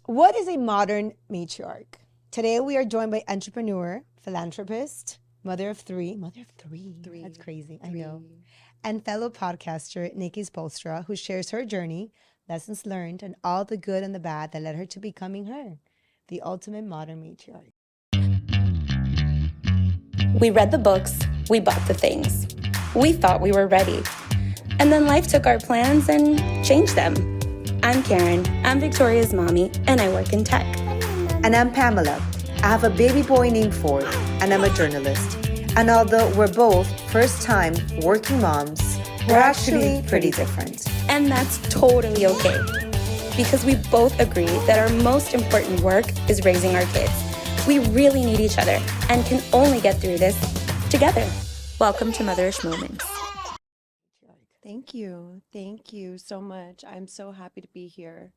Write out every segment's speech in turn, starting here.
What is a modern matriarch? Today we are joined by entrepreneur, philanthropist, mother of three. Mother of three. That's crazy. I know. And fellow podcaster Nikki Spoelstra, who shares her journey, lessons learned, and all the good and the bad that led her to becoming her, the ultimate modern matriarch. We read the books, we bought the things. We thought we were ready. And then life took our plans and changed them. I'm Karen, I'm Victoria's mommy, and I work in tech. And I'm Pamela. I have a baby boy named Ford, and I'm a journalist. And although we're both first-time working moms, we're actually pretty different. And that's totally okay. Because we both agree that our most important work is raising our kids. We really need each other and can only get through this together. Welcome to Motherish Moments. Thank you. Thank you so much. I'm so happy to be here.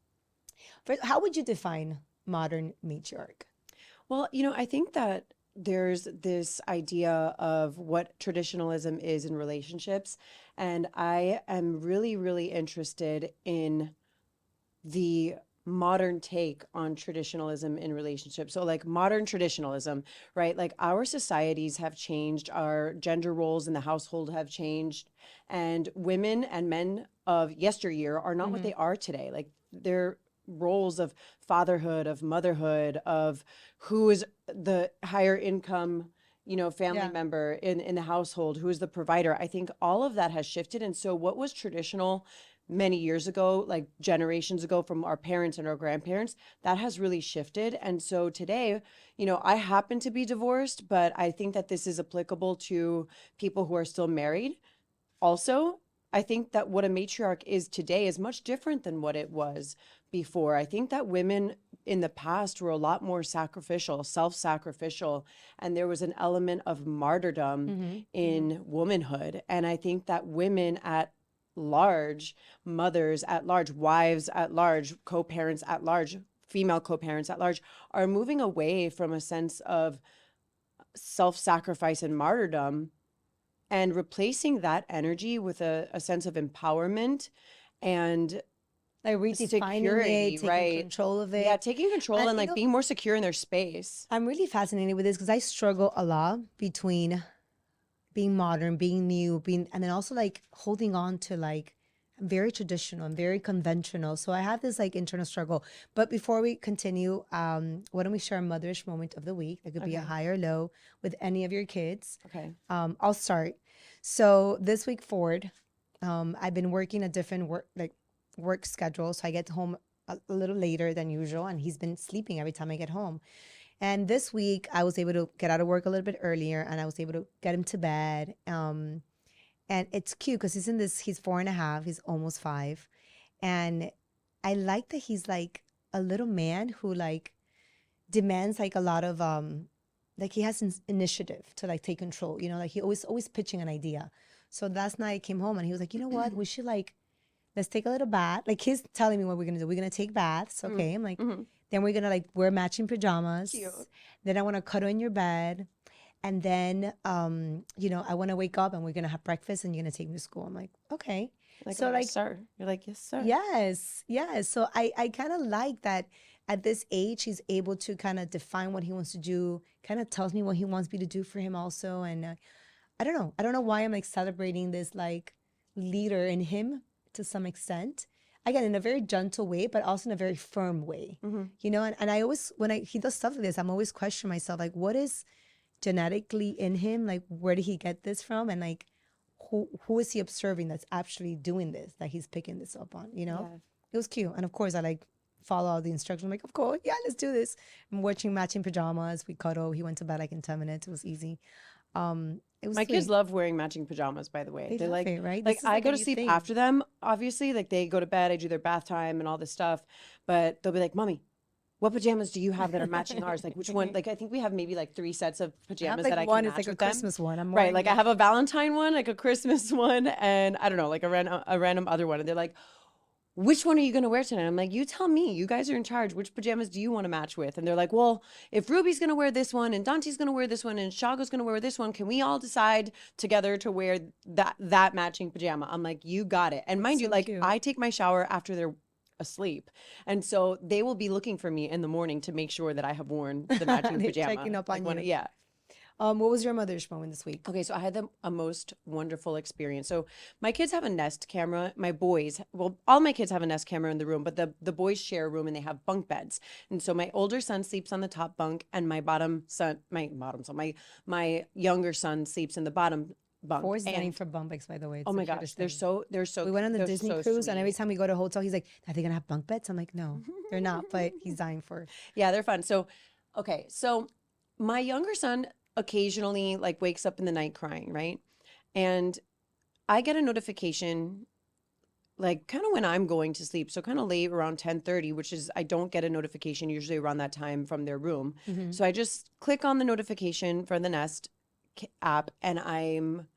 First, how would you define modern matriarch? Well, I think that there's this idea of what traditionalism is in relationships. And I am really, really interested in the modern take on traditionalism in relationships. So like modern traditionalism, right? Like our societies have changed, our gender roles in the household have changed, and women and men of yesteryear are not what they are today. Like their roles of fatherhood, of motherhood, of who is the higher income, family member in the household, who is the provider. I think all of that has shifted. And so what was traditional many years ago, like generations ago from our parents and our grandparents, that has really shifted. And so today, I happen to be divorced, but I think that this is applicable to people who are still married. Also, I think that what a matriarch is today is much different than what it was before. I think that women in the past were a lot more sacrificial, self-sacrificial, and there was an element of martyrdom in womanhood. And I think that women at large, mothers at large, wives at large, co-parents at large, female co-parents at large, are moving away from a sense of self-sacrifice and martyrdom and replacing that energy with a sense of empowerment and Like redefining security, it, taking right? control of it. Yeah, taking control and like you know, being more secure in their space. I'm really fascinated with this because I struggle a lot between being modern, being new, and then also like holding on to like I'm very traditional and very conventional. So I have this like internal struggle. But before we continue, why don't we share a motherish moment of the week? That could be a high or low with any of your kids. Okay. I'll start. So this week forward, I've been working a different work schedule. So I get home a little later than usual, and he's been sleeping every time I get home. And this week, I was able to get out of work a little bit earlier, and I was able to get him to bed. And it's cute because he's 4.5, he's almost 5. And I like that he's like a little man who like demands like a lot of, like he has initiative to like take control, like he always pitching an idea. So last night I came home and he was like, you know what, we should like, let's take a little bath. Like he's telling me what we're going to do. We're going to take baths. Okay. I'm like, then we're going to like wear matching pajamas. Cute. Then I want to cuddle in your bed. And then, I want to wake up and we're going to have breakfast and you're going to take me to school. I'm like, okay. Like, so like, sir. You're like, yes, sir. yes. So I kind of like that at this age, he's able to kind of define what he wants to do, kind of tells me what he wants me to do for him also. And I don't know. I don't know why I'm like celebrating this like leader in him to some extent. Again, in a very gentle way, but also in a very firm way, and I always, when he does stuff like this, I'm always questioning myself, like, what is genetically in him? Like, where did he get this from? And like, who is he observing that's actually doing this, that he's picking this up on, Yeah. It was cute. And of course, I like follow all the instructions. I'm like, of course, yeah, let's do this. I'm watching matching pajamas. We cuddle. He went to bed like in 10 minutes. It was easy. It was My sweet. kids love wearing matching pajamas, by the way. They They're love like, it, right? like This is I like go a to new sleep thing. after them, obviously. Like they go to bed, I do their bath time and all this stuff. But they'll be like, Mommy, what pajamas do you have that are matching ours? Like which one? Like I think we have maybe like 3 sets of I have pajamas like that I one can is match like a with them. Christmas one. I'm Right, wearing like I have a Valentine one, like a Christmas one, and I don't know, like a random other one. And they're like, which one are you going to wear tonight? I'm like, you tell me. You guys are in charge. Which pajamas do you want to match with? And they're like, well, if Ruby's going to wear this one and Dante's going to wear this one and Shago's going to wear this one, can we all decide together to wear that matching pajama? I'm like, you got it. And mind So you, like cute. I take my shower after they're asleep. And so they will be looking for me in the morning to make sure that I have worn the matching They're pajama. checking up on you. Yeah. What was your mother's moment this week? Okay, so I had a most wonderful experience. So my kids have a Nest camera. My boys, well, all my kids have a Nest camera in the room, but the boys share a room and they have bunk beds. And so my older son sleeps on the top bunk, and my younger son sleeps in the bottom bunk. Four is And standing for bunk beds, by the way. oh It's my the gosh, cutest they're thing. so. We went on the they're Disney so cruise, and every sweet. time we go to a hotel, he's like, "Are they gonna have bunk beds?" I'm like, "No, they're not." But he's dying for. Yeah, they're fun. So, okay, so my younger son occasionally like wakes up in the night crying, right? And I get a notification like kind of when I'm going to sleep. So kind of late around 10:30, which is I don't get a notification usually around that time from their room. Mhm. So I just click on the notification for the Nest app and I'm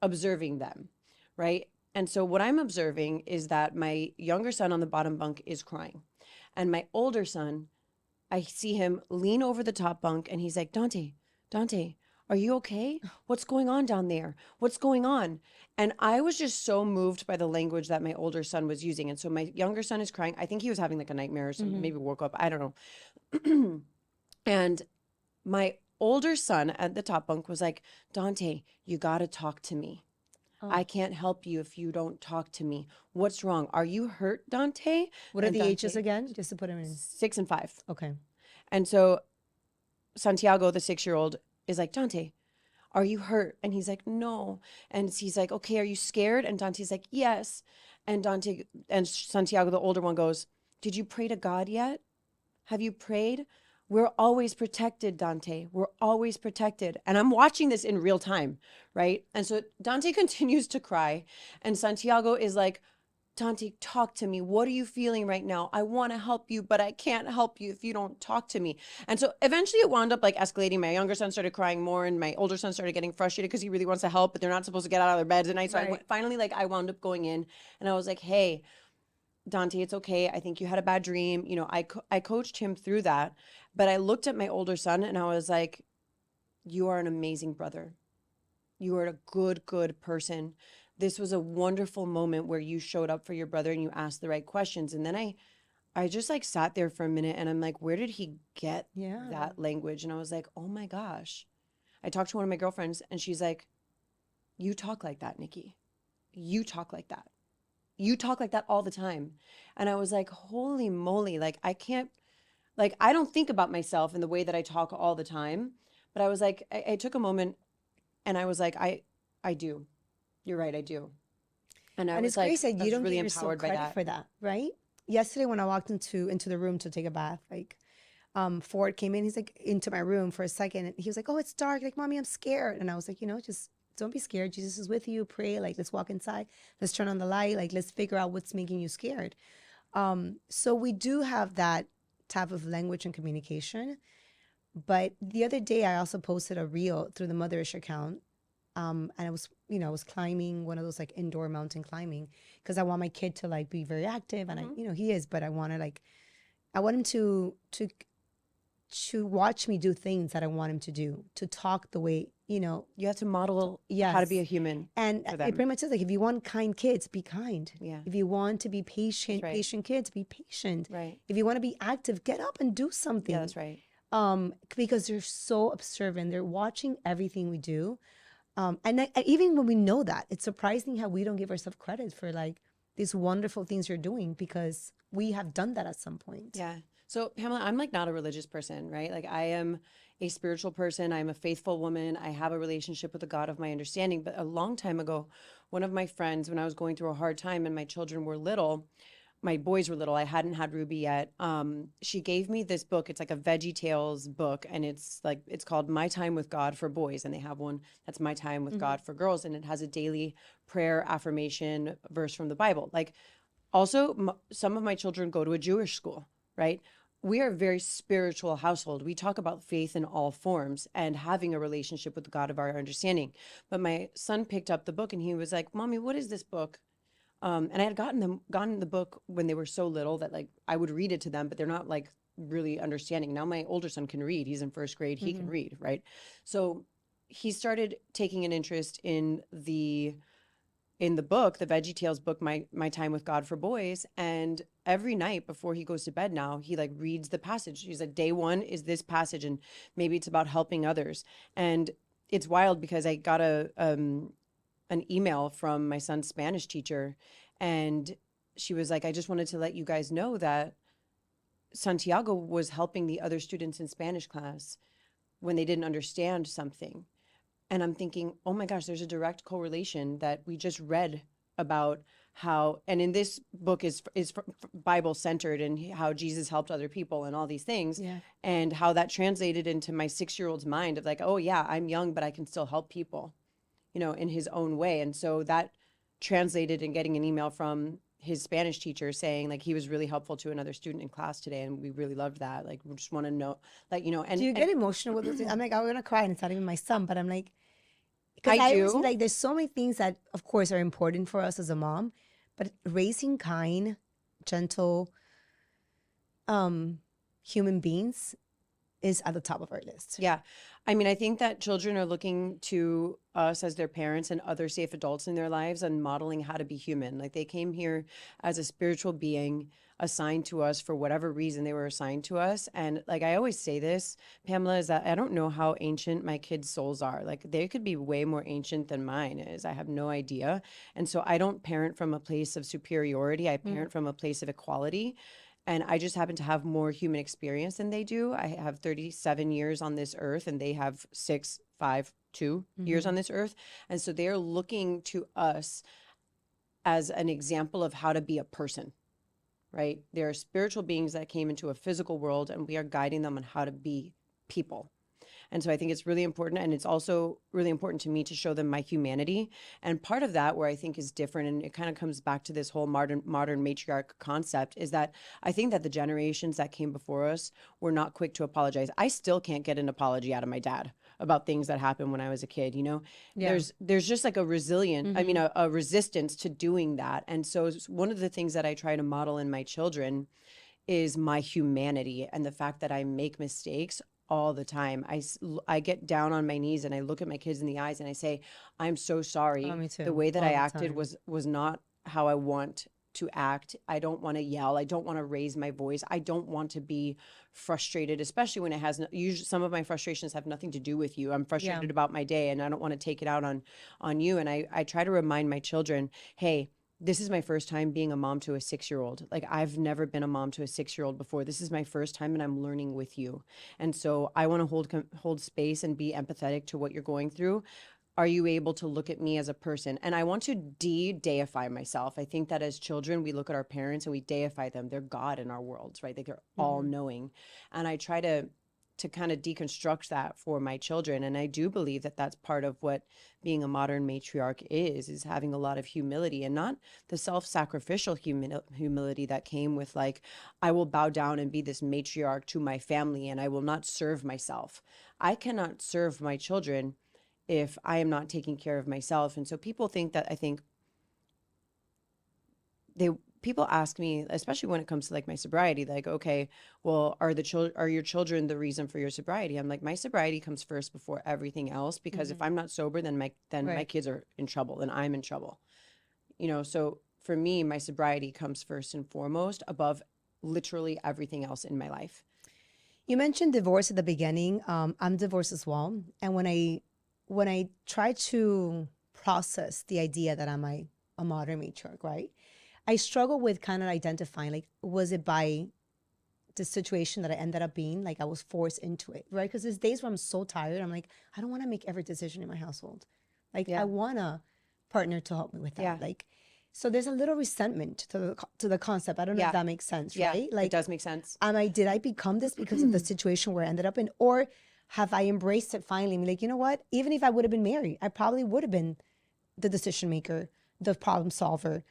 observing them, right? And so what I'm observing is that my younger son on the bottom bunk is crying. And my older son, I see him lean over the top bunk and he's like, Dante, are you okay? What's going on down there? What's going on? And I was just so moved by the language that my older son was using. And so my younger son is crying. I think he was having like a nightmare or something, maybe woke up. I don't know. And my older son at the top bunk was like, Dante, you got to talk to me. I can't help you if you don't talk to me. What's wrong? Are you hurt, Dante? What are And the Dante, ages again? Just to put him in. 6 and 5. Okay. And so Santiago, the 6-year-old, is like, Dante, are you hurt? And he's like, no. And he's like, okay, are you scared? And Dante's like, yes. And Santiago, the older one, goes, did you pray to God yet? Have you prayed? We're always protected, Dante. We're always protected. And I'm watching this in real time, right? And so Dante continues to cry. And Santiago is like, Dante, talk to me. What are you feeling right now? I want to help you, but I can't help you if you don't talk to me. And so eventually it wound up like escalating. My younger son started crying more and my older son started getting frustrated because he really wants to help, but they're not supposed to get out of their beds at night. So Right. finally, like I wound up going in and I was like, hey, Dante, it's okay. I think you had a bad dream. You know, I coached him through that, but I looked at my older son and I was like, you are an amazing brother. You are a good person. This was a wonderful moment where you showed up for your brother and you asked the right questions. And then I just like sat there for a minute and I'm like, where did he get Yeah. that language? And I was like, oh my gosh. I talked to one of my girlfriends and she's like, you talk like that, Nikki. You talk like that. You talk like that all the time. And I was like, holy moly. Like I can't, like, I don't think about myself in the way that I talk all the time. But I was like, I took a moment and I was like, I do. You're right, I do. And I And was it's like, crazy that I you was don't really give yourself empowered by credit that. for that, right? Yesterday when I walked into the room to take a bath, like Ford came in, he's like into my room for a second and he was like, "Oh, it's dark." Like, "Mommy, I'm scared." And I was like, just don't be scared. Jesus is with you. Pray. Like, let's walk inside. Let's turn on the light. Like, let's figure out what's making you scared. So we do have that type of language and communication. But the other day I also posted a reel through the Motherish account. And I was, I was climbing one of those like indoor mountain climbing because I want my kid to like be very active and he is, but I want him to watch me do things that I want him to do, to talk the way, You have to model how to Yes. be a human. and For it them. pretty much says like, if you want kind kids, be kind. Yeah. If you want to be patient, That's right. patient kids, be patient. Right. If you want to be active, get up and do something. Yeah, that's right. Because they're so observant. They're watching everything we do. Even when we know that, it's surprising how we don't give ourselves credit for like these wonderful things you're doing because we have done that at some point. Yeah. So Pamela, I'm like not a religious person, right? Like I am a spiritual person. I'm a faithful woman. I have a relationship with the God of my understanding. But a long time ago, one of my friends, when I was going through a hard time and my children were little, my boys were little, I hadn't had Ruby yet. She gave me this book. It's like a Veggie Tales book. And it's called My Time with God for boys. And they have one that's My Time with God for girls. And it has a daily prayer affirmation verse from the Bible. Like also some of my children go to a Jewish school, right? We are a very spiritual household. We talk about faith in all forms and having a relationship with the God of our understanding. But my son picked up the book and he was like, "Mommy, what is this book?" And I had gotten the book when they were so little that like I would read it to them, but they're not like really understanding. Now my older son can read. He's in first grade. He can read, right? So he started taking an interest in the in the book, the Veggie Tales book, my time with God for boys, and every night before he goes to bed now, he like reads the passage. He's like, day one is this passage, and maybe it's about helping others. And it's wild because I got an email from my son's Spanish teacher, and she was like, I just wanted to let you guys know that Santiago was helping the other students in Spanish class when they didn't understand something. And I'm thinking, oh my gosh, there's a direct correlation that we just read about how, and in this book is Bible centered, and how Jesus helped other people and all these things, Yeah. and how that translated into my 6-year-old's mind of like, oh yeah, I'm young, but I can still help people, in his own way. And so that translated in getting an email from his Spanish teacher saying like he was really helpful to another student in class today, and we really loved that. Like, we just want to know, like, and Do you get emotional with this? I'm like, I'm gonna cry, and it's not even my son, but I'm like, because I I always do. feel like there's so many things that, of course, are important for us as a mom, but raising kind, gentle, human beings is at the top of our list. Yeah. I mean, I think that children are looking to us as their parents and other safe adults in their lives and modeling how to be human. Like, they came here as a spiritual being assigned to us for whatever reason they were assigned to us. And like, I always say this, Pamela, is that I don't know how ancient my kids' souls are. Like, they could be way more ancient than mine is. I have no idea. And so I don't parent from a place of superiority. I parent from a place of equality. And I just happen to have more human experience than they do. I have 37 years on this earth, and they have 6, 5, 2 years on this earth. And so they're looking to us as an example of how to be a person, right? They're spiritual beings that came into a physical world, and we are guiding them on how to be people. And so I think it's really important. And it's also really important to me to show them my humanity. And part of that, where I think is different, and it kind of comes back to this whole modern matriarch concept, is that I think that the generations that came before us were not quick to apologize. I still can't get an apology out of my dad about things that happened when I was a kid. Yeah. There's just like a resilient, I mean, a resistance to doing that. And so one of the things that I try to model in my children is my humanity, and the fact that I make mistakes all the time. I get down on my knees and I look at my kids in the eyes and I say, I'm so sorry. Oh, me too. The way that All I the acted time. was not how I want to act. I don't want to yell. I don't want to raise my voice. I don't want to be frustrated, especially when it has usually some of my frustrations have nothing to do with you. I'm frustrated about my day, and I don't want to take it out on you. And I try to remind my children, hey, this is my first time being a mom to a 6-year-old. Like, I've never been a mom to a 6-year-old before. This is my first time, and I'm learning with you. And so I want to hold space and be empathetic to what you're going through. Are you able to look at me as a person? And I want to deify myself. I think that as children, we look at our parents and we deify them. They're God in our worlds, right? Like, they're all knowing. And I try to kind of deconstruct that for my children. And I do believe that that's part of what being a modern matriarch is having a lot of humility, and not the self-sacrificial humility that came with like, I will bow down and be this matriarch to my family, and I will not serve myself. I cannot serve my children if I am not taking care of myself. And so people think that, I think people ask me, especially when it comes to like my sobriety, like, okay, well, are your children the reason for your sobriety? I'm like, my sobriety comes first before everything else, because if I'm not sober, then my Right. kids are in trouble, then I'm in trouble. So for me, my sobriety comes first and foremost above literally everything else in my life. You mentioned divorce at the beginning. I'm divorced as well, and when I try to process the idea that I'm a modern matriarch, right? I struggle with kind of identifying, like, was it by the situation that I ended up being? Like, I was forced into it, right? Because there's days where I'm so tired. I'm like, I don't want to make every decision in my household. Like, I want a partner to help me with that. Yeah. Like, so there's a little resentment to the concept. I don't know if that makes sense, Yeah, right? it Like, does make sense. did I become this because of the situation where I ended up in, or have I embraced it finally? I'm like, you know what? Even if I would have been married, I probably would have been the decision maker, the problem solver.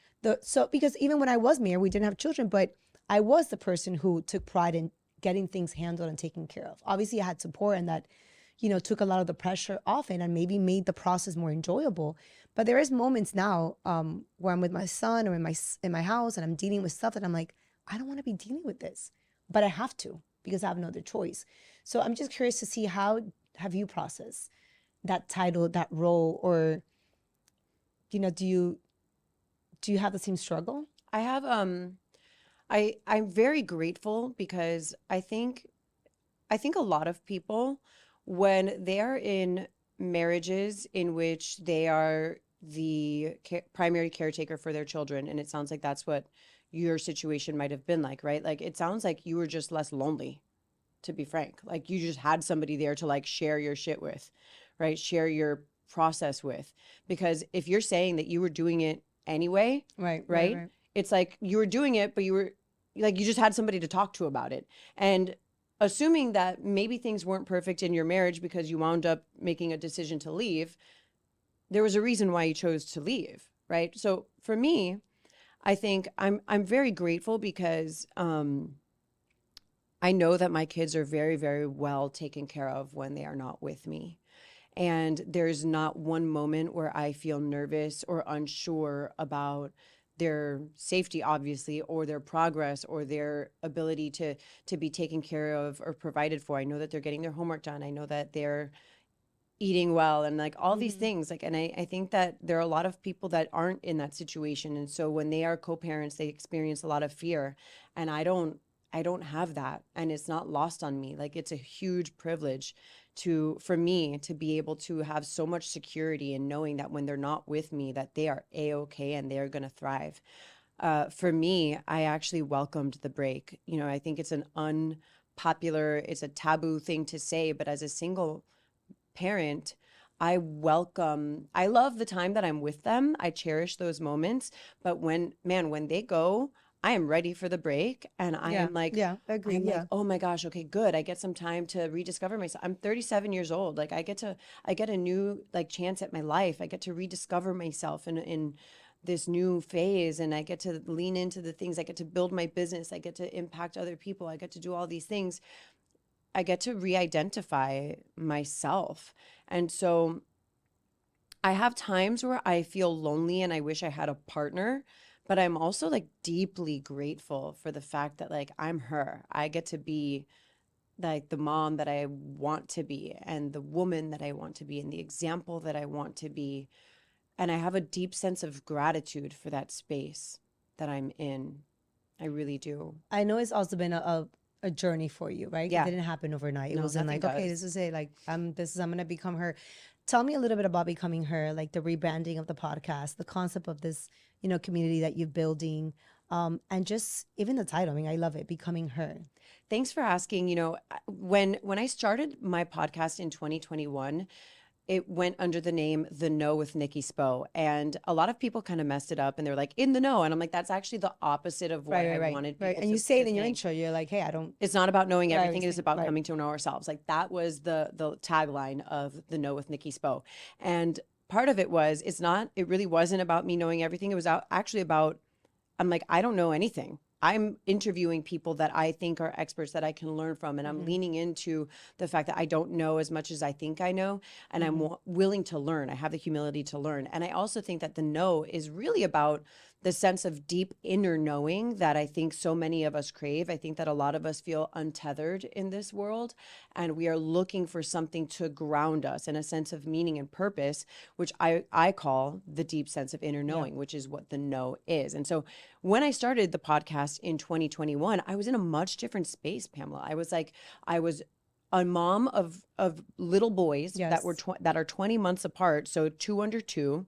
Because even when I was married, we didn't have children, but I was the person who took pride in getting things handled and taken care of. Obviously, I had support, and that, took a lot of the pressure off it and maybe made the process more enjoyable. But there is moments now where I'm with my son or in my house, and I'm dealing with stuff that I'm like, I don't want to be dealing with this, but I have to because I have no other choice. So I'm just curious to see, how have you processed that title, that role, or do you Do you have the same struggle? I have I'm very grateful because I think a lot of people, when they are in marriages in which they are the primary caretaker for their children, and it sounds like that's what your situation might have been like, right? Like it sounds like you were just less lonely, to be frank. Like you just had somebody there to like share your shit with, right? Share your process with. Because if you're saying that you were doing it anyway, Right, right, right? right. It's like you were doing it, but you were like, you just had somebody to talk to about it. And assuming that maybe things weren't perfect in your marriage because you wound up making a decision to leave, there was a reason why you chose to leave, right? So for me, I think I'm very grateful because I know that my kids are very, very well taken care of when they are not with me. And there's not one moment where I feel nervous or unsure about their safety, obviously, or their progress or their ability to be taken care of or provided for. I know that they're getting their homework done. I know that they're eating well and like all these things. Like, and I think that there are a lot of people that aren't in that situation. And so when they are co-parents, they experience a lot of fear. And I don't have that. And it's not lost on me. Like it's a huge privilege for me to be able to have so much security in knowing that when they're not with me, that they are a-okay and they are going to thrive. For me, I actually welcomed the break. You know, I think it's an unpopular, it's a taboo thing to say, but as a single parent, I love the time that I'm with them. I cherish those moments. But when they go, I am ready for the break. And Yeah, yeah, agree. I'm like, Yeah. oh my gosh, okay, good. I get some time to rediscover myself. I'm 37 years old. Like I get a new like chance at my life. I get to rediscover myself in this new phase, and I get to lean into the things. I get to build my business. I get to impact other people. I get to do all these things. I get to re-identify myself. And so I have times where I feel lonely and I wish I had a partner, but I'm also like deeply grateful for the fact that like I'm her. I get to be like the mom that I want to be and the woman that I want to be and the example that I want to be. And I have a deep sense of gratitude for that space that I'm in. I really do. I know it's also been a journey for you, right? It Yeah. didn't happen overnight. It No, wasn't nothing like, okay, does. this is it. Like, I'm gonna become her. Tell me a little bit about becoming her, like the rebranding of the podcast, the concept of this, community that you're building, and just even the title. I mean, I love it, becoming her. Thanks for asking. You know, when I started my podcast in 2021, it went under the name The Know with Nikki Spo. And a lot of people kind of messed it up and they're like, in the know. And I'm like, that's actually the opposite of what Right, right, I right, wanted right. people And you to, say to it in your think. intro. You're like, hey, I don't It's not about knowing know everything. It is everything. about Right. coming to know ourselves. Like that was the tagline of The Know with Nikki Spo. And part of it was, it really wasn't about me knowing everything. It was actually about, I'm like, I don't know anything. I'm interviewing people that I think are experts that I can learn from. And I'm leaning into the fact that I don't know as much as I think I know. And I'm willing to learn. I have the humility to learn. And I also think that the know is really about the sense of deep inner knowing that I think so many of us crave. I think that a lot of us feel untethered in this world. And we are looking for something to ground us in a sense of meaning and purpose, which I call the deep sense of inner knowing, which is what the know is. And so when I started the podcast in 2021, I was in a much different space, Pamela. I was a mom of little boys that were Yes. that are 20 months apart, so two under two.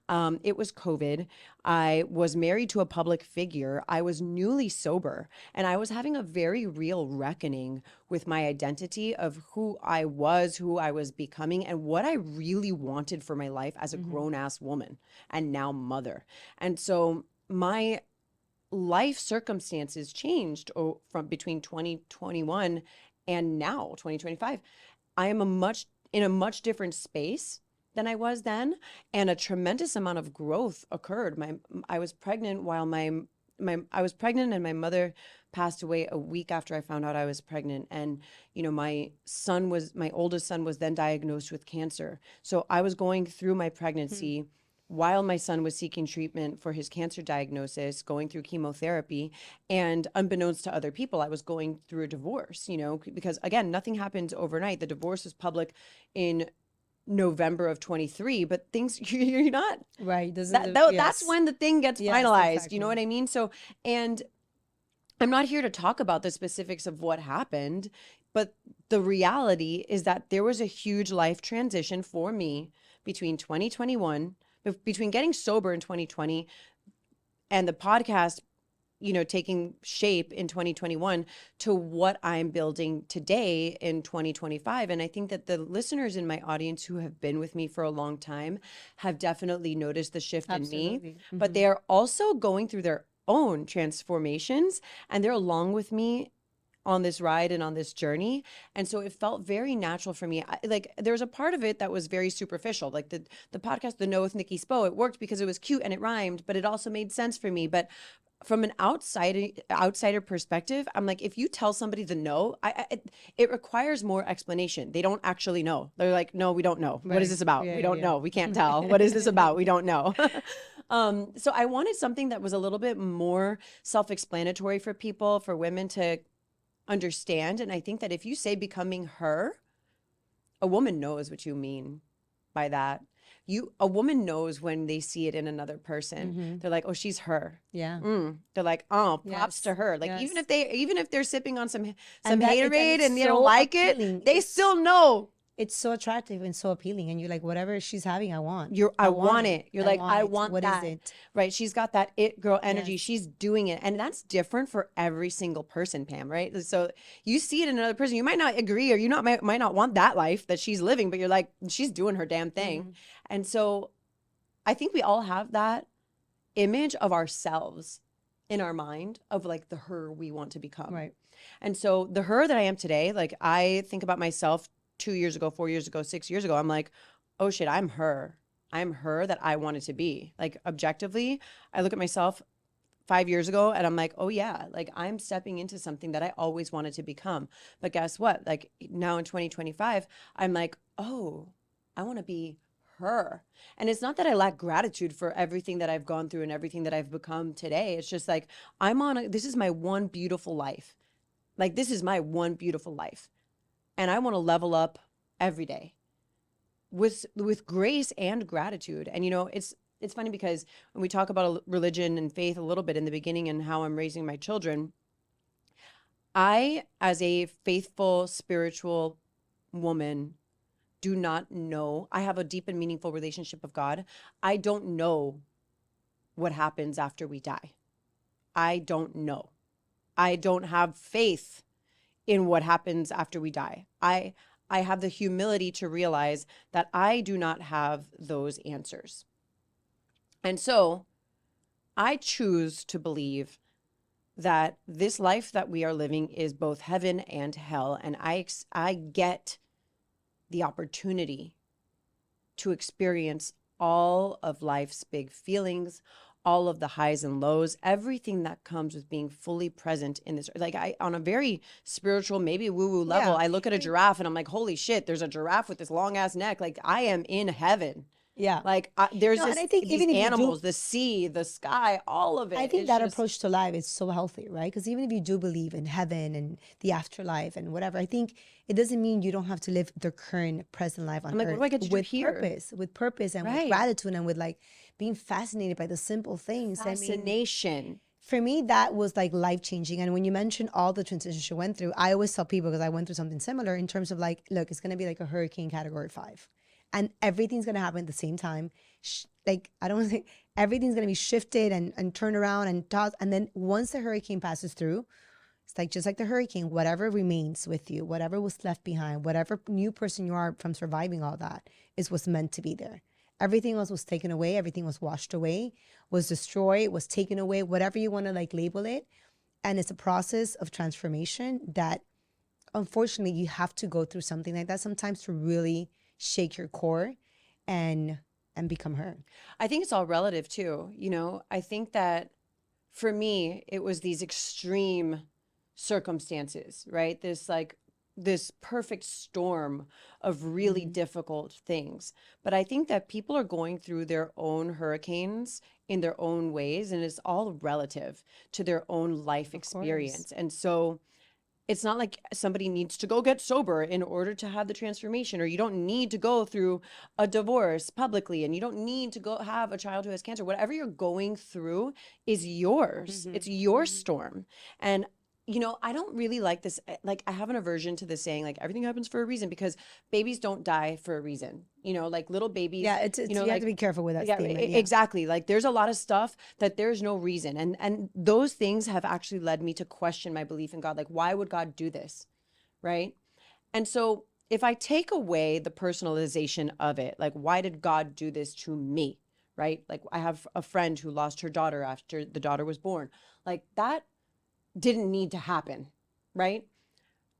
It was COVID. I was married to a public figure. I was newly sober, and I was having a very real reckoning with my identity of who I was becoming, and what I really wanted for my life as a grown ass woman and now mother. And so my life circumstances changed from between 2021 and now 2025. I am in a much different space than I was then, and a tremendous amount of growth occurred. I was pregnant while I was pregnant, and my mother passed away a week after I found out I was pregnant. And my oldest son was then diagnosed with cancer. So I was going through my pregnancy while my son was seeking treatment for his cancer diagnosis, going through chemotherapy, and unbeknownst to other people, I was going through a divorce, because again, nothing happens overnight. The divorce was public in November of 23, but things you're not Right. that's Yes. when the thing gets Yes, finalized. You know exactly. what I mean? So, and I'm not here to talk about the specifics of what happened, but the reality is that there was a huge life transition for me between 2021, between getting sober in 2020 and the podcast, you know, taking shape in 2021 to what I'm building today in 2025. And I think that the listeners in my audience who have been with me for a long time have definitely noticed the shift in me, Absolutely. but they are also going through their own transformations and they're along with me on this ride and on this journey. And so it felt very natural for me. Like there was a part of it that was very superficial, like the podcast, The Know with Nikki Spo, it worked because it was cute and it rhymed, but it also made sense for me. But from an outsider perspective, I'm like, if you tell somebody the no, it requires more explanation. They don't actually know. They're like, no, we don't know. What is Right. this about? Yeah, We yeah, don't yeah. know. We can't tell. What is this about? We don't know. So I wanted something that was a little bit more self-explanatory for people, for women to understand. And I think that if you say becoming her, a woman knows what you mean by that. A woman knows when they see it in another person. They're like, oh, she's her. Yeah. They're like, oh, props Yes. to her. Like Yes. even if they're sipping on some And haterade it's and they don't so like appealing. it, they still know. It's so attractive and so appealing, and you're like, whatever she's having, I want. I want it. You're like, I it. want What that. is it? Right. She's got that it girl energy. Yes. She's doing it. And that's different for every single person, Pam, right? So you see it in another person. You might not agree or you might not want that life that she's living, but you're like, she's doing her damn thing. And so I think we all have that image of ourselves in our mind of like the her we want to become. Right. And so the her that I am today, like I think about myself 2 years ago, 4 years ago, 6 years ago, I'm like, oh shit, I'm her. I'm her that I wanted to be. Like objectively, I look at myself 5 years ago and I'm like, oh yeah, like I'm stepping into something that I always wanted to become. But guess what? Like now in 2025, I'm like, oh, I want to be her. And it's not that I lack gratitude for everything that I've gone through and everything that I've become today. It's just like, this is my one beautiful life. Like this is my one beautiful life. And I want to level up every day with grace and gratitude. And you know, it's funny because when we talk about religion and faith a little bit in the beginning and how I'm raising my children, I, as a faithful spiritual woman, do not know. I have a deep and meaningful relationship with God. I don't know what happens after we die. I don't know. I don't have faith in what happens after we die. I have the humility to realize that I do not have those answers. And so I choose to believe that this life that we are living is both heaven and hell. And I get the opportunity to experience all of life's big feelings, all of the highs and lows, everything that comes with being fully present in this. Like on a very spiritual, maybe woo-woo level, I look at a giraffe and I'm like, holy shit, there's a giraffe with this long ass neck. Like I am in heaven. Yeah. Like there's No, this, and I think these even if you do- animals, the sea, the sky, all of it. I think It's that just- approach to life is so healthy, right? Because even if you do believe in heaven and the afterlife and whatever, I think it doesn't mean you don't have to live the current present life on I'm like, earth what do I get to do with here? purpose and with Right. gratitude and with like being fascinated by the simple things. I mean, Fascination. for me, that was like life changing. And when you mentioned all the transitions you went through, I always tell people, because I went through something similar in terms of like, look, it's going to be like a hurricane category 5 and everything's going to happen at the same time. Like, I don't want to say everything's going to be shifted and turned around and tossed. And then once the hurricane passes through, it's like, just like the hurricane, whatever remains with you, whatever was left behind, whatever new person you are from surviving all that is what's meant to be there. Everything else was taken away. Everything was washed away, was destroyed, was taken away, whatever you want to like label it. And it's a process of transformation that unfortunately you have to go through something like that sometimes to really shake your core and become her. I think it's all relative too. You know, I think that for me, it was these extreme circumstances, right? This perfect storm of really difficult things. But I think that people are going through their own hurricanes in their own ways, and it's all relative to their own life experience. And so It's not like somebody needs to go get sober in order to have the transformation, or you don't need to go through a divorce publicly, and you don't need to go have a child who has cancer. Whatever you're going through is yours. It's your storm. And I don't really like this. Like, I have an aversion to this saying, like, everything happens for a reason, because babies don't die for a reason. Like little babies. Yeah, it's you have to be careful with that statement. Yeah. Exactly. Like, there's a lot of stuff that there's no reason. And those things have actually led me to question my belief in God. Like, why would God do this? Right. And so if I take away the personalization of it, like, why did God do this to me? Right. Like, I have a friend who lost her daughter after the daughter was born. Like, that didn't need to happen, right?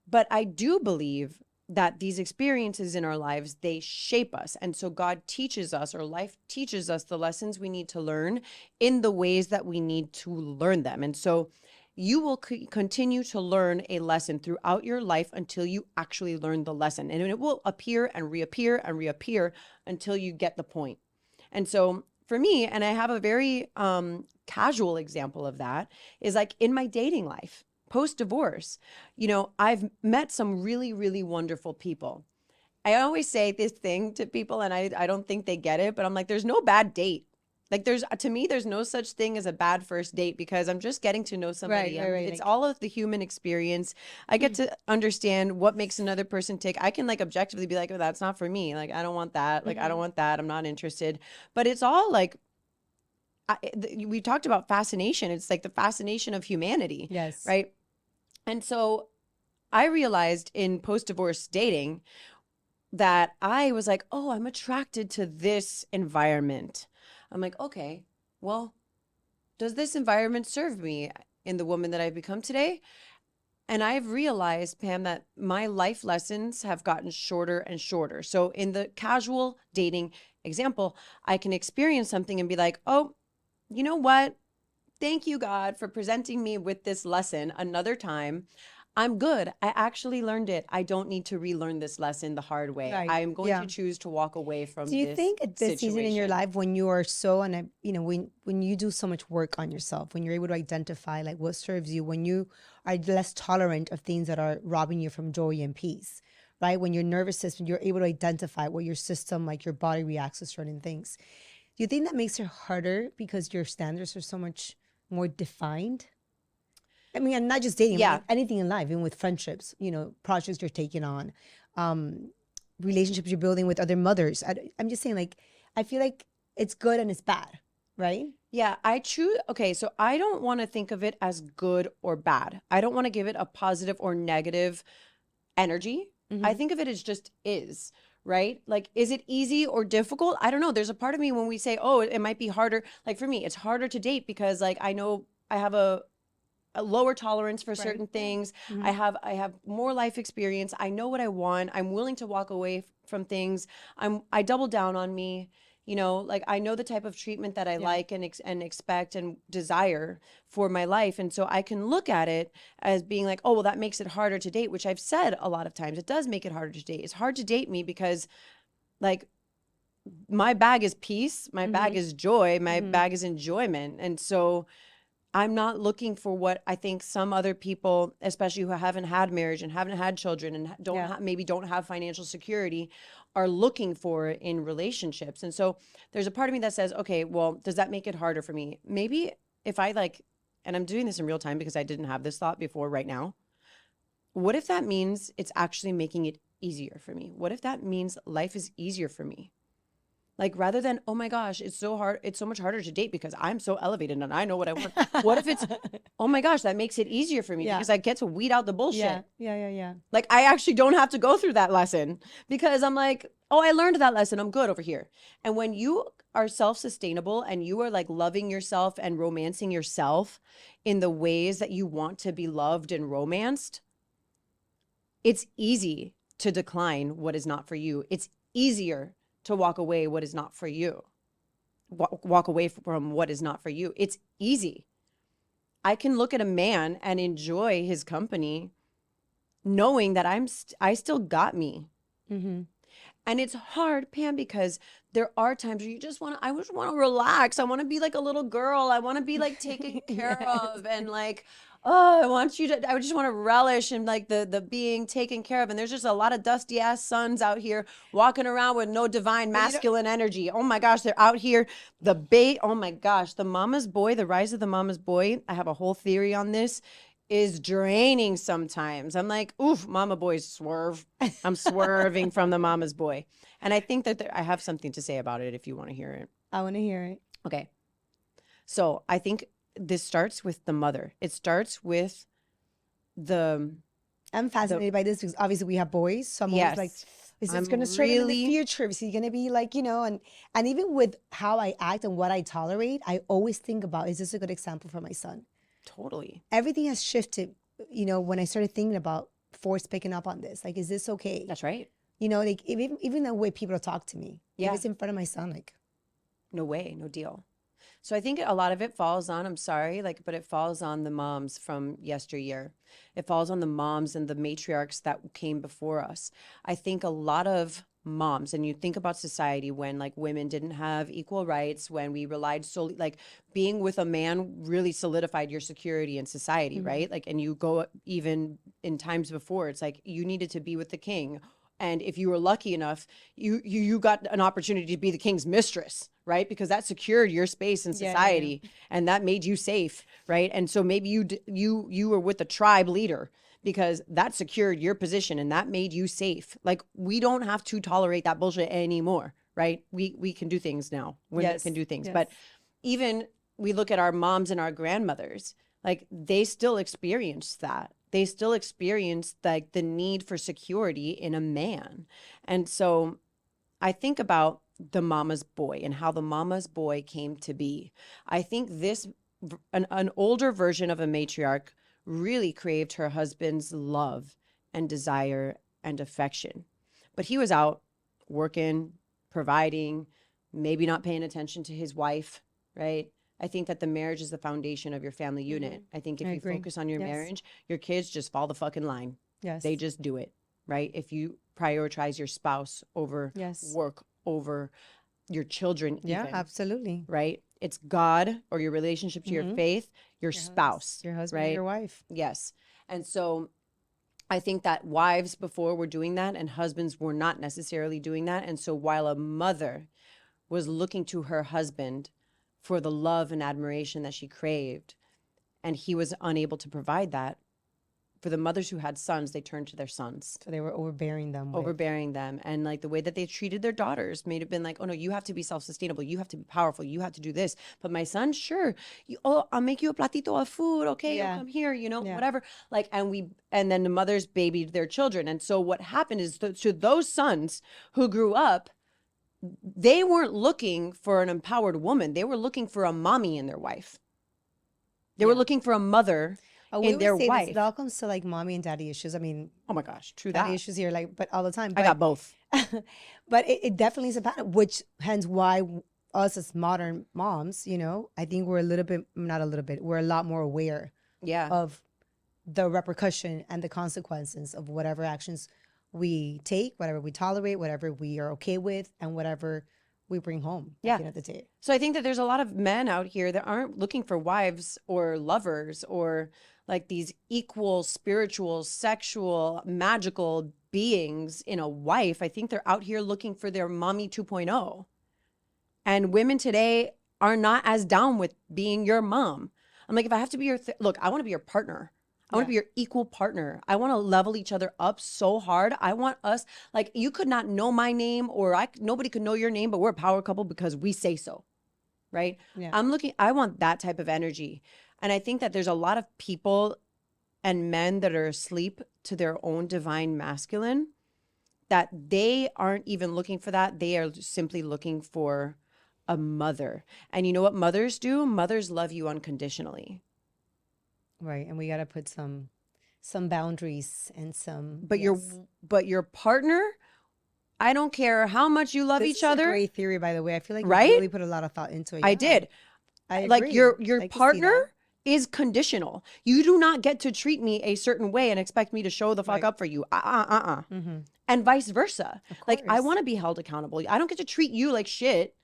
But I do believe that these experiences in our lives, they shape us. And so God teaches us, or life teaches us, the lessons we need to learn in the ways that we need to learn them. And so you will continue to learn a lesson throughout your life until you actually learn the lesson. And it will appear and reappear and reappear until you get the point. And so for me, and I have a very casual example of that, is like in my dating life, post-divorce, I've met some really, really wonderful people. I always say this thing to people, and I don't think they get it, but I'm like, there's no bad date. Like, to me, there's no such thing as a bad first date, because I'm just getting to know somebody. Right. It's all of the human experience. I get to understand what makes another person tick. I can, like, objectively be like, oh, that's not for me. Like, I don't want that. Like, I don't want that. I'm not interested. But it's all like, we talked about fascination. It's like the fascination of humanity. Yes. Right. And so I realized in post-divorce dating that I was like, oh, I'm attracted to this environment. I'm like, okay, well, does this environment serve me in the woman that I've become today? And I've realized, Pam, that my life lessons have gotten shorter and shorter. So in the casual dating example, I can experience something and be like, oh, you know what? Thank you, God, for presenting me with this lesson another time. I'm good. I actually learned it. I don't need to relearn this lesson the hard way. Right. I'm going to choose to walk away from this. Do you think at this season in your life, when you are so, and when you do so much work on yourself, when you're able to identify like what serves you, when you are less tolerant of things that are robbing you from joy and peace, right? When your nervous system, you're able to identify what your system, like your body reacts to certain things. Do you think that makes it harder because your standards are so much more defined? I mean, and not just dating, Yeah. I mean, anything in life, even with friendships, projects you're taking on, relationships you're building with other mothers. I'm just saying, like, I feel like it's good and it's bad, right? Yeah, okay, so I don't want to think of it as good or bad. I don't want to give it a positive or negative energy. I think of it as just is, right? Like, is it easy or difficult? I don't know. There's a part of me when we say, oh, it might be harder. Like, for me, it's harder to date because, like, I know I have a lower tolerance for certain things. I have more life experience. I know what I want. I'm willing to walk away from things. I double down on me. Like, I know the type of treatment that I like and expect and desire for my life. And so I can look at it as being like, oh, well, that makes it harder to date, which I've said a lot of times. It does make it harder to date. It's hard to date me because, like, my bag is peace. My bag is joy. My bag is enjoyment. And so I'm not looking for what I think some other people, especially who haven't had marriage and haven't had children and maybe don't have financial security, are looking for in relationships. And so there's a part of me that says, okay, well, does that make it harder for me? Maybe if I and I'm doing this in real time because I didn't have this thought before right now. What if that means it's actually making it easier for me? What if that means life is easier for me? Like, rather than, oh my gosh, it's so hard, it's so much harder to date because I'm so elevated and I know what I want. What if it's, oh my gosh, that makes it easier for me because I get to weed out the bullshit. Yeah. Like, I actually don't have to go through that lesson because I'm like, oh, I learned that lesson. I'm good over here. And when you are self-sustainable and you are like loving yourself and romancing yourself in the ways that you want to be loved and romanced, it's easy to decline what is not for you. It's easier to walk away what is not for you. Walk away from what is not for you. It's easy. I can look at a man and enjoy his company knowing that I still got me. And it's hard, Pam, because there are times where I just want to relax. I want to be like a little girl. I want to be like taken care of. And like, oh, I just want to relish in like the being taken care of. And there's just a lot of dusty ass sons out here walking around with no divine masculine energy. Oh my gosh, they're out here. Oh my gosh, the mama's boy, the rise of the mama's boy. I have a whole theory on this. Is draining sometimes. I'm like, oof, mama boys swerve. I'm swerving from the mama's boy. And I think that I have something to say about it if you want to hear it. I want to hear it. Okay. So I think this starts with the mother. It starts with I'm fascinated by this because obviously we have boys. So I'm always like, is this going to start in the future? Is he going to be like, and even with how I act and what I tolerate, I always think about, is this a good example for my son? Totally. Everything has shifted, when I started thinking about Ford's picking up on this. Like, is this okay? That's right. Like even the way people talk to me. Yeah. If it's in front of my son, like. No way, no deal. So I think a lot of it falls on, I'm sorry, but it falls on the moms from yesteryear. It falls on the moms and the matriarchs that came before us. I think a lot of moms, and you think about society when women didn't have equal rights, when we relied solely, being with a man really solidified your security in society, right? And you go even in times before, it's like you needed to be with the king. And if you were lucky enough, you got an opportunity to be the king's mistress, right? Because that secured your space in society, and that made you safe, right? And so maybe you were with the tribe leader because that secured your position and that made you safe. We don't have to tolerate that bullshit anymore, right? We can do things now. Women can do things, but even we look at our moms and our grandmothers, they still experience that. They still experience the need for security in a man. And so I think about the mama's boy and how the mama's boy came to be. I think an older version of a matriarch really craved her husband's love and desire and affection. But he was out working, providing, maybe not paying attention to his wife, right? I think that the marriage is the foundation of your family unit. I think if you focus on your marriage, your kids just fall the fucking line. Yes. They just do it, right? If you prioritize your spouse over work, over your children even. Absolutely. Right? It's God or your relationship to your faith, your spouse. Your husband, right? your wife. Yes. And so I think that wives before were doing that and husbands were not necessarily doing that. And so while a mother was looking to her husband for the love and admiration that she craved, and he was unable to provide that, for the mothers who had sons, they turned to their sons. So they were overbearing them. And the way that they treated their daughters may have been like, oh no, you have to be self-sustainable. You have to be powerful. You have to do this. But my son, sure. I'll make you a platito of food. Okay. You'll come here, whatever. And then the mothers babied their children. And so what happened is to those sons who grew up, they weren't looking for an empowered woman. They were looking for a mommy in their wife. They were looking for a mother in their wife. It all comes to mommy and daddy issues. I mean, oh my gosh, true daddy that. issues here, but all the time. I got both. But it definitely is a pattern, which hence why us as modern moms, I think we're we're a lot more aware of the repercussion and the consequences of whatever actions we take, whatever we tolerate, whatever we are okay with, and whatever we bring home at the end of the day. So I think that there's a lot of men out here that aren't looking for wives or lovers or these equal spiritual, sexual, magical beings in a wife. I think they're out here looking for their mommy 2.0. And women today are not as down with being your mom. I'm like, if I have to be look, I want to be your partner. I want to be your equal partner. I want to level each other up so hard. I want us, you could not know my name or nobody could know your name, but we're a power couple because we say so, right? Yeah. I want that type of energy. And I think that there's a lot of people and men that are asleep to their own divine masculine, that they aren't even looking for that. They are simply looking for a mother. And you know what mothers do? Mothers love you unconditionally. Right, and we got to put some boundaries and some. But your partner, I don't care how much you love each other. This is a great theory, by the way. I feel like you really put a lot of thought into it. I did. I agree. Your partner is conditional. You do not get to treat me a certain way and expect me to show the fuck up for you. Mm-hmm. And vice versa. I want to be held accountable. I don't get to treat you like shit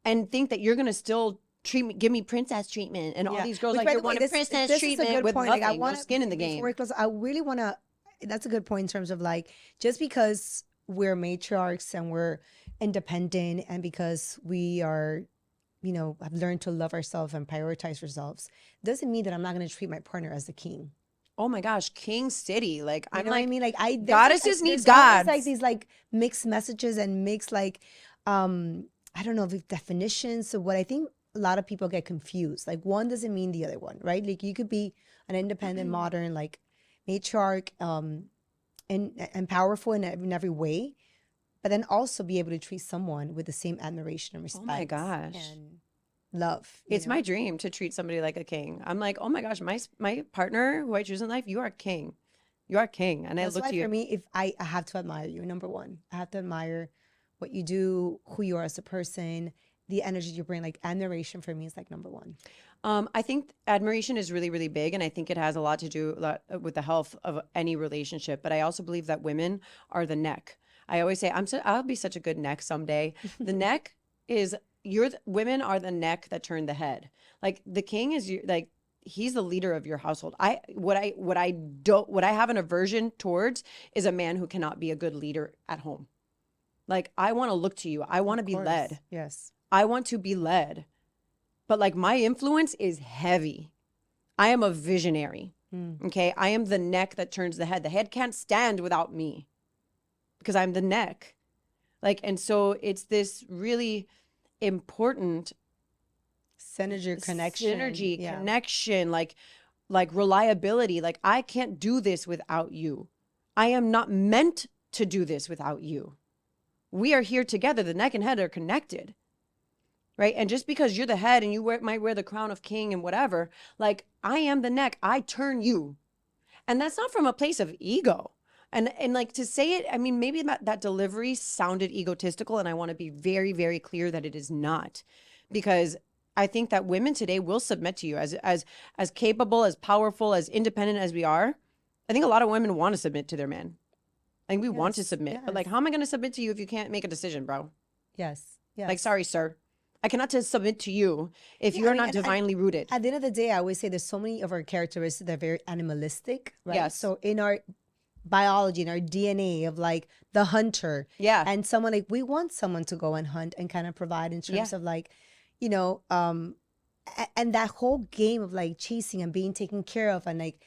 and think that you're gonna still give me princess treatment, and all these girls Which, like by you the way, want a princess this is a treatment good with point. nothing, Like, I no want skin in the before game. we close, I really want to. That's a good point in terms of like, just because we're matriarchs and we're independent, and because we are, have learned to love ourselves and prioritize ourselves, doesn't mean that I'm not going to treat my partner as the king. Oh my gosh, King City. Like, You I'm know what I like, mean? Like, goddesses need there's always like gods. these like mixed messages and mixed like, I don't know, the definitions. So what I think a lot of people get confused. Like, one doesn't mean the other one, right? Like, you could be an independent, modern, like matriarch, and powerful in every way, but then also be able to treat someone with the same admiration and Oh my respect gosh. and love. It's my dream to treat somebody like a king. I'm like, oh my gosh, my partner who I choose in life, you are king. You are king. And That's I look why to you. for me, if I have to admire you, number one, I have to admire what you do, who you are as a person, the energy you bring. Like, admiration for me is like number one. I think admiration is really, really big, and I think it has a lot to do with the health of any relationship. But I also believe that women are the neck. I always say, I'll be such a good neck someday. The neck is women are the neck that turn the head. Like, the king is like, he's the leader of your household. What I have an aversion towards is a man who cannot be a good leader at home. Like, I want to look to you. I want to be led. Yes. I want to be led. But like, my influence is heavy. I am a visionary. Okay. I am the neck that turns the head. The head can't stand without me because I'm the neck. Like, and so it's this really important Synergy connection, like reliability. Like, I can't do this without you. I am not meant to do this without you. We are here together. The neck and head are connected. Right. And just because you're the head and you might wear the crown of king and whatever, like, I am the neck, I turn you. And that's not from a place of ego. And like, to say it, I mean, maybe that delivery sounded egotistical, and I want to be very, very clear that it is not, because I think that women today will submit to you as capable, as powerful, as independent as we are. I think a lot of women want to submit to their man. I think we want to submit, but like, how am I going to submit to you if you can't make a decision, bro? Yes. Like, sorry, sir. I cannot just submit to you if you're not divinely rooted. At the end of the day, I always say there's so many of our characteristics that are very animalistic, right? Yes. So in our biology, in our DNA of like the hunter, and someone like, we want someone to go and hunt and kind of provide in terms of like, and that whole game of like chasing and being taken care of, and like,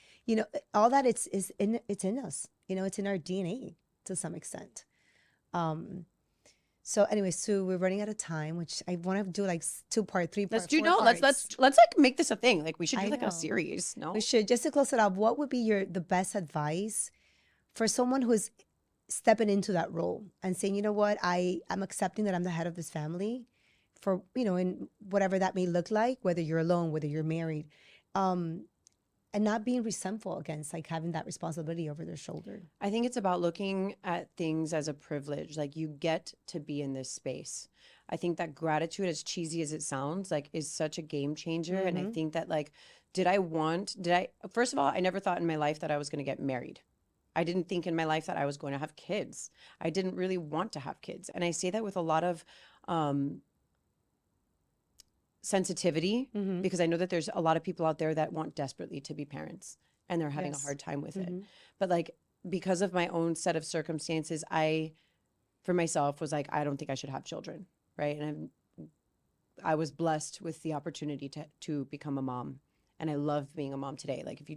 all that it's in us, it's in our DNA to some extent. So anyway, Sue, we're running out of time, which I want to do like 2-part, 3-part. Let's like make this a thing. Like, we should do like a series. No, we should. Just to close it up, what would be the best advice for someone who's stepping into that role and saying, you know what, I'm accepting that I'm the head of this family, for in whatever that may look like, whether you're alone, whether you're married, and not being resentful against like having that responsibility over their shoulder. I think it's about looking at things as a privilege. Like, you get to be in this space. I think that gratitude, as cheesy as it sounds, like, is such a game changer. And I think that, like, first of all, I never thought in my life that I was going to get married. I didn't think in my life that I was going to have kids. I didn't really want to have kids. And I say that with a lot of sensitivity, because I know that there's a lot of people out there that want desperately to be parents, and they're having a hard time with it. But like, because of my own set of circumstances, I, for myself, was like, I don't think I should have children. Right. And I was blessed with the opportunity to become a mom. And I love being a mom today. Like, if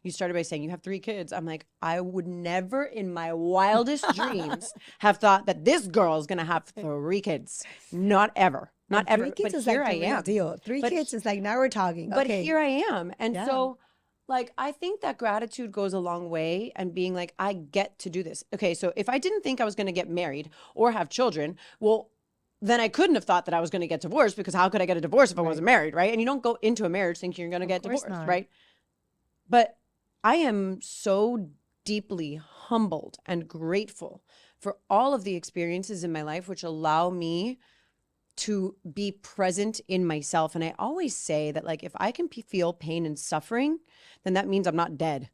you started by saying you have 3 kids, I'm like, I would never in my wildest dreams have thought that this girl is going to have 3 kids. Not ever. Not ever. 3 kids but is here like I the real am. deal. 3 kids is like, now we're talking. But okay. Here I am. And so, like, I think that gratitude goes a long way, and being like, I get to do this. Okay, so if I didn't think I was going to get married or have children, well, then I couldn't have thought that I was going to get divorced, because how could I get a divorce if I wasn't married, right? And you don't go into a marriage thinking you're going to get divorced, right? But I am so deeply humbled and grateful for all of the experiences in my life which allow me to be present in myself. And I always say that, like, if I can feel pain and suffering, then that means I'm not dead,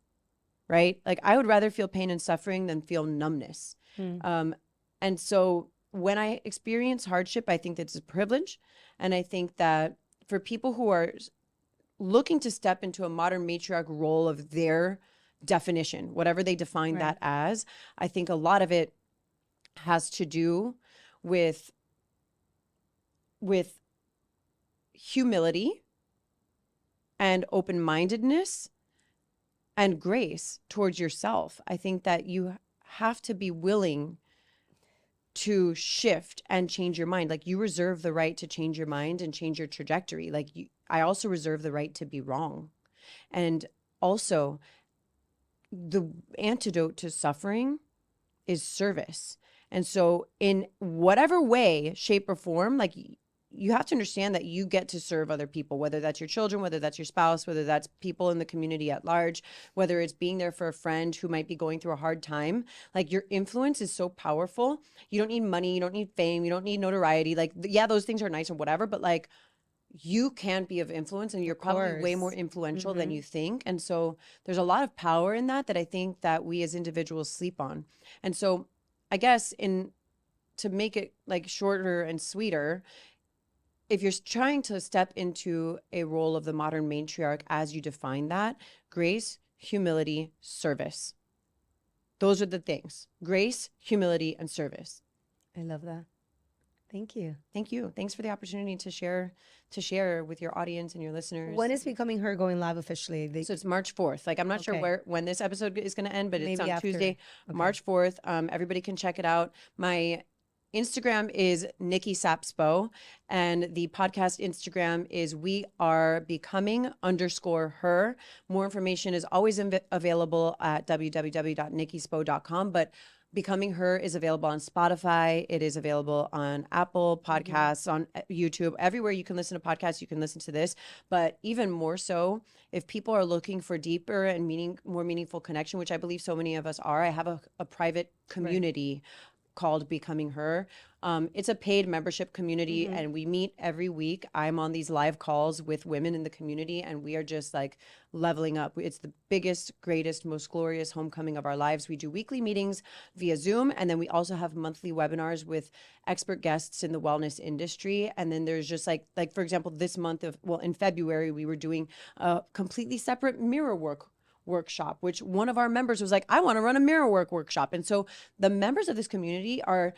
right? Like, I would rather feel pain and suffering than feel numbness. And so when I experience hardship, I think that's a privilege. And I think that for people who are looking to step into a modern matriarch role of their definition, whatever they define that as, I think a lot of it has to do with humility and open-mindedness and grace towards yourself. I think that you have to be willing to shift and change your mind. Like, you reserve the right to change your mind and change your trajectory. Like, I also reserve the right to be wrong. And also, the antidote to suffering is service. And so in whatever way, shape, or form, like, you have to understand that you get to serve other people, whether that's your children, whether that's your spouse, whether that's people in the community at large, whether it's being there for a friend who might be going through a hard time. Like, your influence is so powerful. You don't need money. You don't need fame. You don't need notoriety. Like, yeah, those things are nice or whatever, but like, you can be of influence, and you're probably way more influential than you think. And so there's a lot of power in that I think that we as individuals sleep on. And so I guess to make it like shorter and sweeter, if you're trying to step into a role of the modern matriarch as you define that, grace, humility, service. Those are the things: grace, humility, and service. I love that. Thank you. Thank you. Thanks for the opportunity to share with your audience and your listeners. When is Becoming Her going live officially? So it's March 4th. Like, I'm not sure when this episode is going to end, but it's Maybe on after. Tuesday, March 4th. Everybody can check it out. My Instagram is Nikki Spoelstra, and the podcast Instagram is We Are Becoming_her. More information is always available at www.nikkispo.com, but Becoming Her is available on Spotify. It is available on Apple Podcasts, on YouTube, everywhere you can listen to podcasts, you can listen to this. But even more so, if people are looking for deeper and more meaningful connection, which I believe so many of us are, I have a private community called Becoming Her. It's a paid membership community, and we meet every week. I'm on these live calls with women in the community, and we are just like leveling up. It's the biggest, greatest, most glorious homecoming of our lives. We do weekly meetings via Zoom, and then we also have monthly webinars with expert guests in the wellness industry. And then there's just like for example, this month in February, we were doing a completely separate mirror workshop, which one of our members was like, I want to run a mirror workshop. And so the members of this community are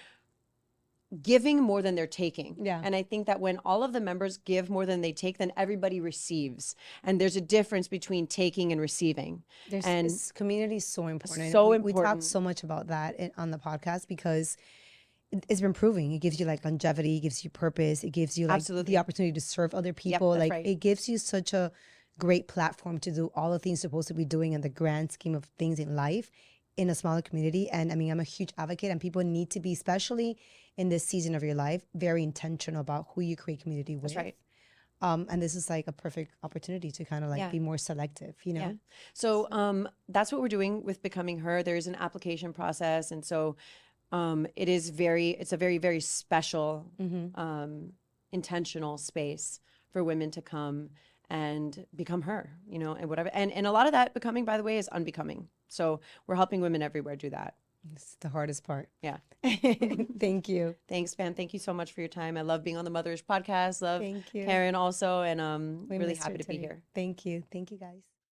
giving more than they're taking. Yeah. And I think that when all of the members give more than they take, then everybody receives. And there's a difference between taking and receiving. This community is so important. So We important. talk so much about that on the podcast because it's been proving. It gives you like longevity, it gives you purpose, it gives you like the opportunity to serve other people. that's like right. It gives you such a great platform to do all the things you're supposed to be doing in the grand scheme of things in life in a smaller community. And I mean, I'm a huge advocate, and people need to be, especially in this season of your life, very intentional about who you create community with. That's right. And this is like a perfect opportunity to kind of like be more selective, you know? Yeah. So that's what we're doing with Becoming Her. There's an application process. And so it's a very, very special, intentional space for women to come and become her, you know, and whatever. And a lot of that becoming, by the way, is unbecoming. So we're helping women everywhere do that. It's the hardest part. Yeah. Thank you. Thanks, Pam. Thank you so much for your time. I love being on the Motherish podcast. Love Thank you. Karen also. And We really missed her happy to be today. here. Thank you. Thank you, guys.